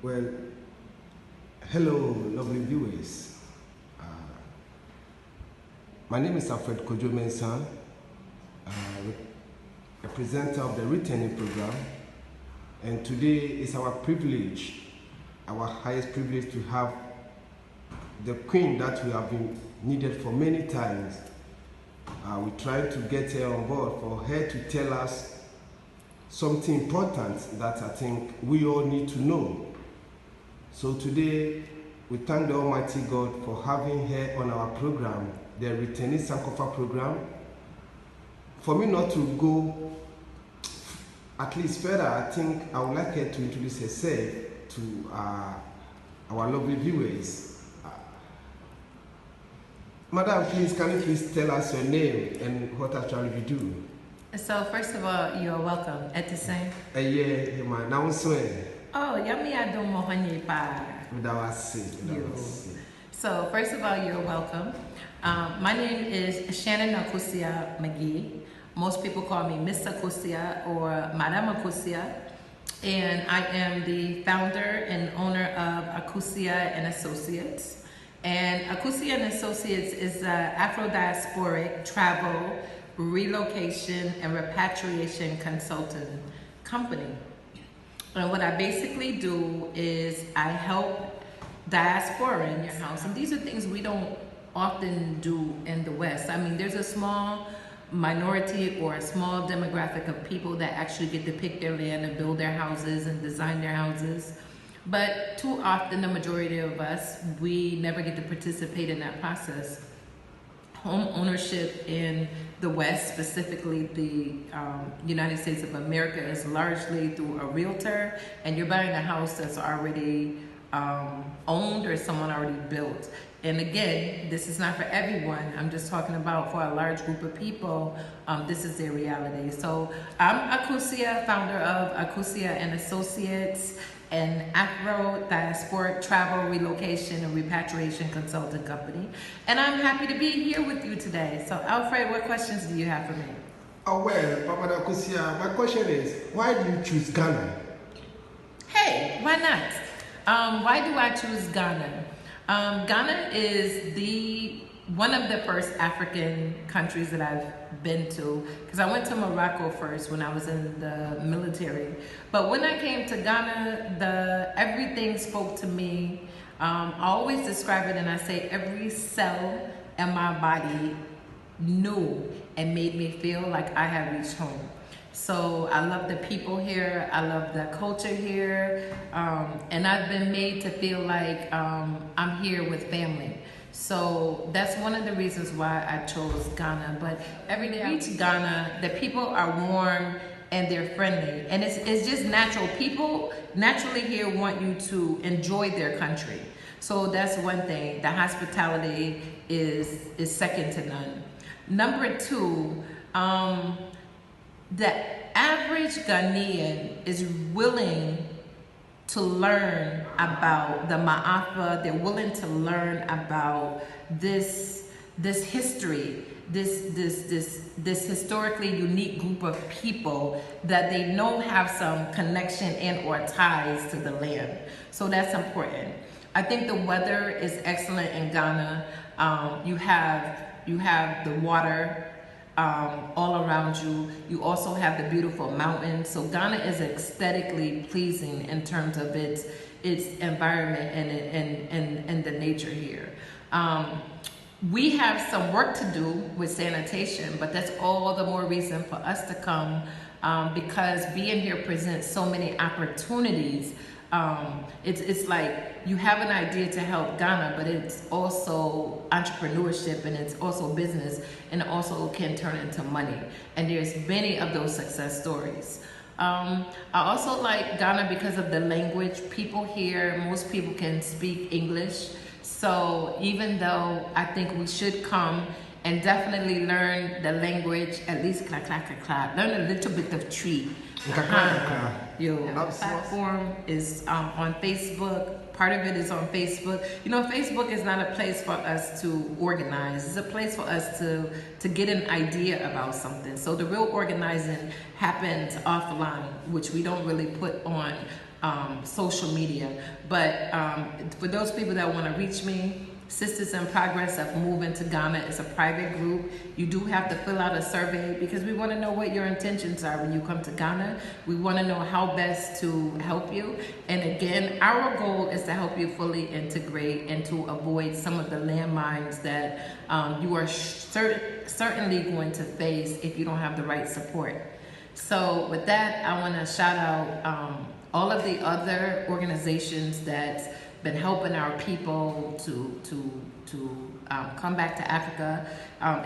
Well, hello, lovely viewers. My name is Afro a presenter of the Returning program, and today is our privilege, our highest privilege, to have the queen that we have been needed for many times. We tried to get her on board for her to tell us something important that I think we all need to know. So today, we thank the Almighty God for having her on our program, the Returnees program. For me not to go at least further, I think I would like her to introduce herself to our lovely viewers. Madam, please, can you please tell us your name and what actually you do? So first of all, you're welcome. At the same. Yeah, man. Now Oh, yummy! I don't know honey pie. So first of all, you're welcome. My name is Shannon Akosua McGee. Most people call me Miss Akosua or Madame Akosua, and I am the founder and owner of Akosua and Associates. And Akosua and Associates is an Afro Diasporic travel, relocation, and repatriation consultant company. And what I basically do is I help diaspora in your house. And these are things we don't often do in the West. I mean, there's a small minority or a small demographic of people that actually get to pick their land and build their houses and design their houses. But too often, the majority of us, we never get to participate in that process. Home ownership in the West, specifically the United States of America, is largely through a realtor, and you're buying a house that's already owned or someone already built. And again, this is not for everyone. I'm just talking about for a large group of people, this is their reality. So I'm Akosua, founder of Akosua and Associates, an Afro Diasporic travel, relocation, and repatriation consulting company. And I'm happy to be here with you today. So Alfred, what questions do you have for me? Oh, well, Mama Akosua, my question is, why do you choose Ghana? Hey, why not? Why do I choose Ghana? Ghana is one of the first African countries that I've been to, because I went to Morocco first when I was in the military. But when I came to Ghana, everything spoke to me. I always describe it and I say every cell in my body knew and made me feel like I had reached home. So I love the people here, I love the culture here, and I've been made to feel like I'm here with family. So that's one of the reasons why I chose Ghana. But every day I reach Ghana, the people are warm and they're friendly. And it's just natural. People naturally here want you to enjoy their country. So that's one thing. The hospitality is second to none. Number two, the average Ghanaian is willing to learn about the Ma'afa. They're willing to learn about this history, this historically unique group of people that they know have some connection and or ties to the land. So that's important. I think the weather is excellent in Ghana. You have the water all around you. You also have the beautiful mountains. So Ghana is aesthetically pleasing in terms of its environment and the nature here. We have some work to do with sanitation, but that's all the more reason for us to come because being here presents so many opportunities. It's like you have an idea to help Ghana, but it's also entrepreneurship and it's also business and it also can turn into money. And there's many of those success stories. I also like Ghana because of the language. People here, most people can speak English. So even though I think we should come and definitely learn the language, at least learn a little bit of Tree. Your platform is on Facebook. Part of it is on Facebook. You know, Facebook is not a place for us to organize. It's a place for us to get an idea about something. So the real organizing happens offline, which we don't really put on social media. But for those people that want to reach me, Sisters in Progress of Moving to Ghana is a private group. You do have to fill out a survey because we want to know what your intentions are when you come to Ghana. We want to know how best to help you. And again, our goal is to help you fully integrate and to avoid some of the landmines that you are certainly going to face if you don't have the right support. So with that, I want to shout out all of the other organizations that's been helping our people to come back to Africa.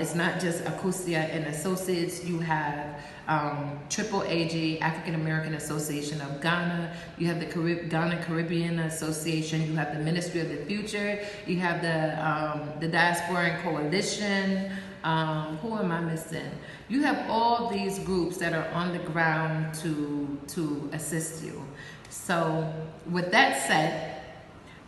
It's not just Akosua and Associates. You have AAAG, African American Association of Ghana. You have the Ghana Caribbean Association. You have the Ministry of the Future. You have the Diasporic Coalition. Who am I missing? You have all these groups that are on the ground to assist you. So with that said,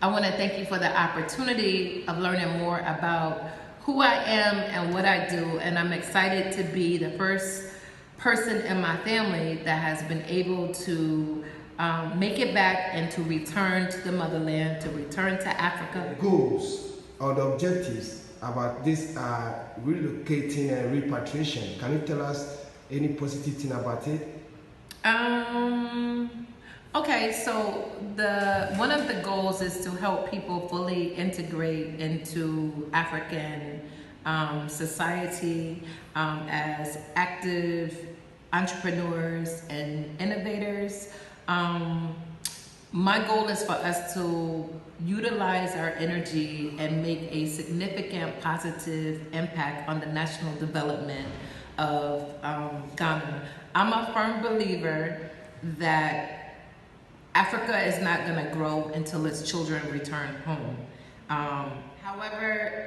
I want to thank you for the opportunity of learning more about who I am and what I do. And I'm excited to be the first person in my family that has been able to make it back and to return to the motherland, to return to Africa. Goals or the objectives about this relocating and repatriation. Can you tell us any positive thing about it? Okay, so one of the goals is to help people fully integrate into African society as active entrepreneurs and innovators. My goal is for us to utilize our energy and make a significant positive impact on the national development of Ghana. I'm a firm believer that Africa is not going to grow until its children return home. However,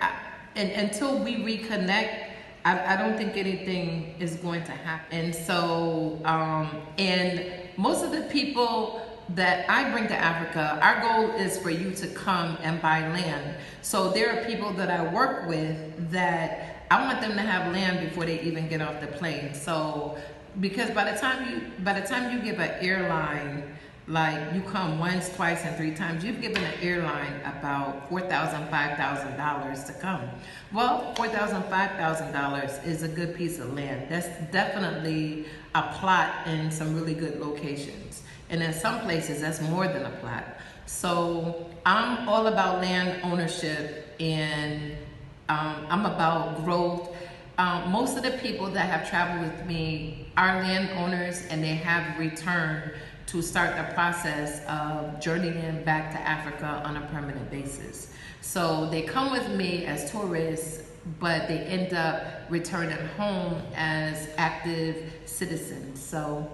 until we reconnect, I don't think anything is going to happen. And so, and most of the people that I bring to Africa, our goal is for you to come and buy land. So there are people that I work with that I want them to have land before they even get off the plane. So, because by the time you give an airline, like you come once, twice, and 3 times, you've given an airline about $4,000, $5,000 to come. Well, $4,000, $5,000 is a good piece of land. That's definitely a plot in some really good locations. And in some places, that's more than a plot. So I'm all about land ownership and I'm about growth. Most of the people that have traveled with me are landowners and they have returned to start the process of journeying back to Africa on a permanent basis. So they come with me as tourists, but they end up returning home as active citizens. So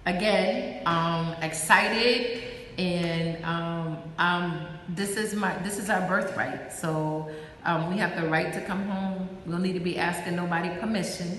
again, I'm excited, and this is our birthright. So we have the right to come home. We don't need to be asking nobody permission.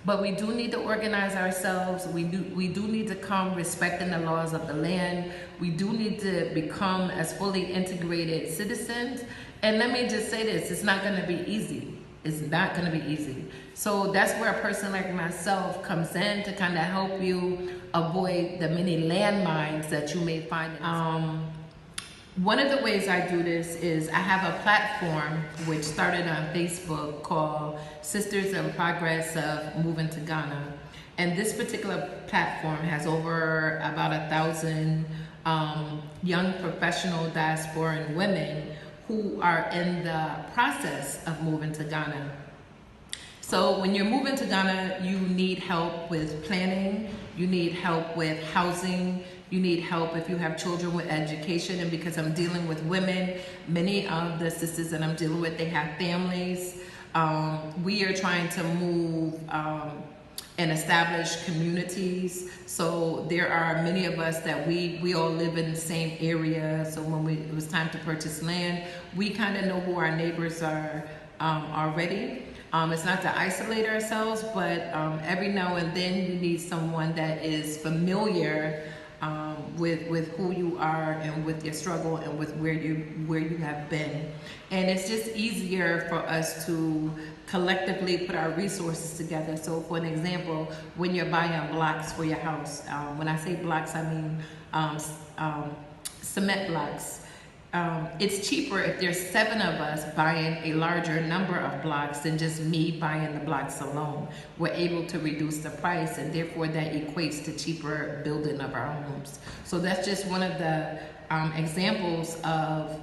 But we do need to organize ourselves. We do need to come respecting the laws of the land. We do need to become as fully integrated citizens. And let me just say this, it's not gonna be easy. It's not gonna be easy. So that's where a person like myself comes in to kind of help you avoid the many landmines that you may find. One of the ways I do this is I have a platform which started on Facebook called Sisters in Progress of Moving to Ghana. And this particular platform has over about 1,000 young professional diasporan women who are in the process of moving to Ghana. So when you're moving to Ghana, you need help with planning, you need help with housing, you need help if you have children with education. And because I'm dealing with women, many of the sisters that I'm dealing with, they have families. We are trying to move and establish communities. So there are many of us that we all live in the same area. So when it was time to purchase land, we kind of know who our neighbors are already. It's not to isolate ourselves, but every now and then you need someone that is familiar with who you are and with your struggle and with where you have been. And it's just easier for us to collectively put our resources together. So for an example, when you're buying blocks for your house, when I say blocks, I mean cement blocks. It's cheaper if there's 7 of us buying a larger number of blocks than just me buying the blocks alone. We're able to reduce the price, and therefore that equates to cheaper building of our homes. So that's just one of the examples of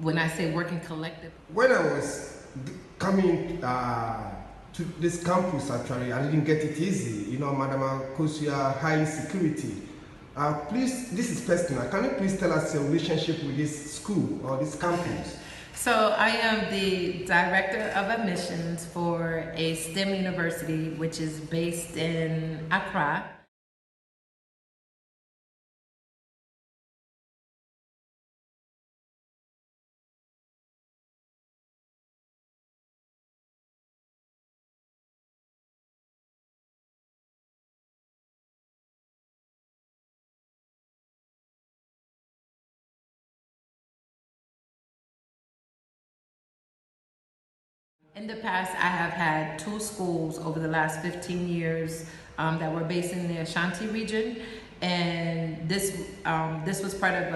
when I say working collective. When I was coming to this campus, actually, I didn't get it easy. You know, Madam Akosua, high security. Please, this is personal. Can you please tell us your relationship with this school or this campus? So I am the director of admissions for a STEM university, which is based in Accra. In the past, I have had 2 schools over the last 15 years that were based in the Ashanti region, and this was part of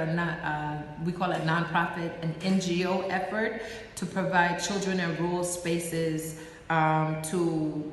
we call it nonprofit, an NGO effort to provide children in rural spaces to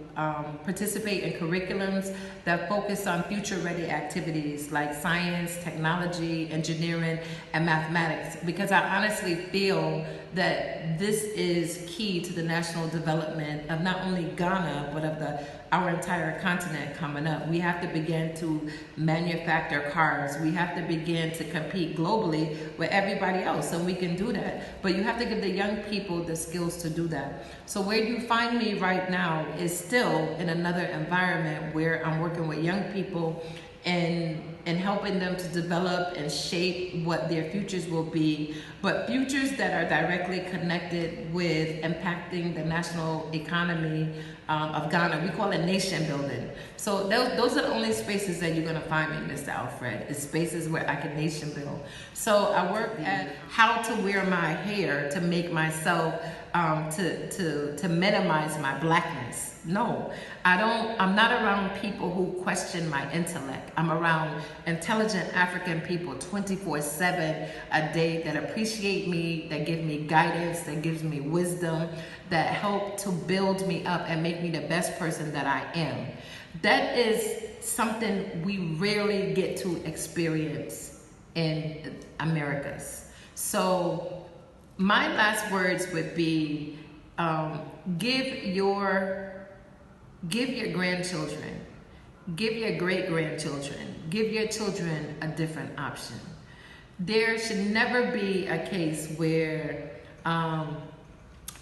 participate in curriculums that focus on future-ready activities like science, technology, engineering, and mathematics, because I honestly feel that this is key to the national development of not only Ghana, but of our entire continent coming up. We have to begin to manufacture cars. We have to begin to compete globally with everybody else, and we can do that. But you have to give the young people the skills to do that. So where you find me right now is still in another environment where I'm working with young people and helping them to develop and shape what their futures will be, but futures that are directly connected with impacting the national economy of Ghana. We call it nation building. So those are the only spaces that you're gonna find me, Mr. Alfred, is spaces where I can nation build. So I work at how to wear my hair to make myself, to minimize my blackness. No, I'm not around people who question my intellect. I'm around intelligent African people 24/7 a day that appreciate me, that give me guidance, that gives me wisdom, that help to build me up and make me the best person that I am. That is something we rarely get to experience in Americas. So my last words would be, give your grandchildren, give your great-grandchildren, give your children a different option. There should never be a case where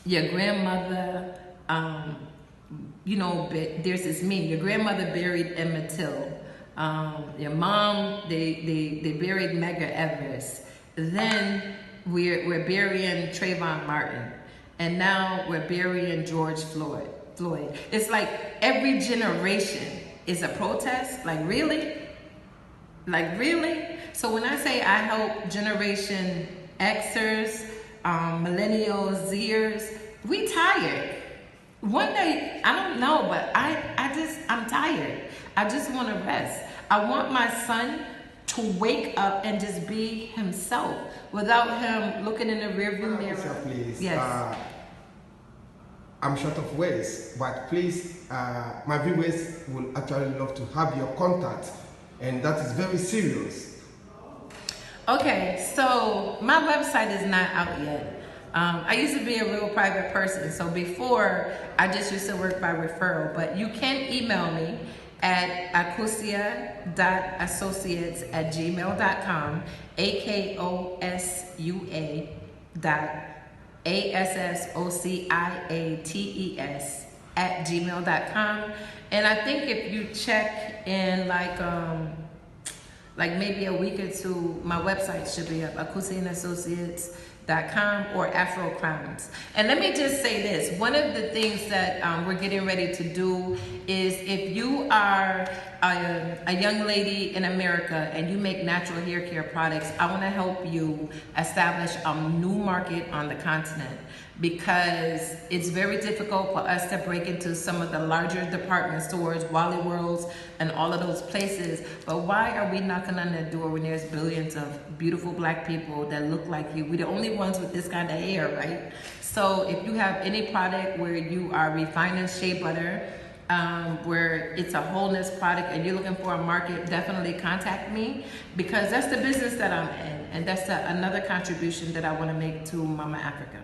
your grandmother, there's this meme, your grandmother buried Emmett Till, your mom, they buried Medgar Evers, then we're burying Trayvon Martin, and now we're burying George Floyd. It's like every generation is a protest. Like really? So when I say I help Generation Xers, Millennials, Zers, we tired. One day, I don't know, but I'm tired. I just want to rest. I want my son to wake up and just be himself without him looking in the rearview mirror. Please. Yes. I'm short of words, but please, my viewers will actually love to have your contact, and that is very serious. Okay, so my website is not out yet. I used to be a real private person, so before I just used to work by referral, but you can email me at akosua.Associates@gmail.com, AKOSUA.ASSOCIATES@gmail.com. And I think if you check in like maybe a week or two, my website should be up, Akosua and Associates.com or Afro Crowns. And let me just say this, one of the things that we're getting ready to do is, if you are a young lady in America and you make natural hair care products, I want to help you establish a new market on the continent. because it's very difficult for us to break into some of the larger department stores, Wally Worlds, and all of those places. But why are we knocking on the door when there's billions of beautiful black people that look like you? We're the only ones with this kind of hair, right? So if you have any product where you are refining shea butter, where it's a wholeness product and you're looking for a market, definitely contact me, because that's the business that I'm in, and that's another contribution that I want to make to Mama Africa.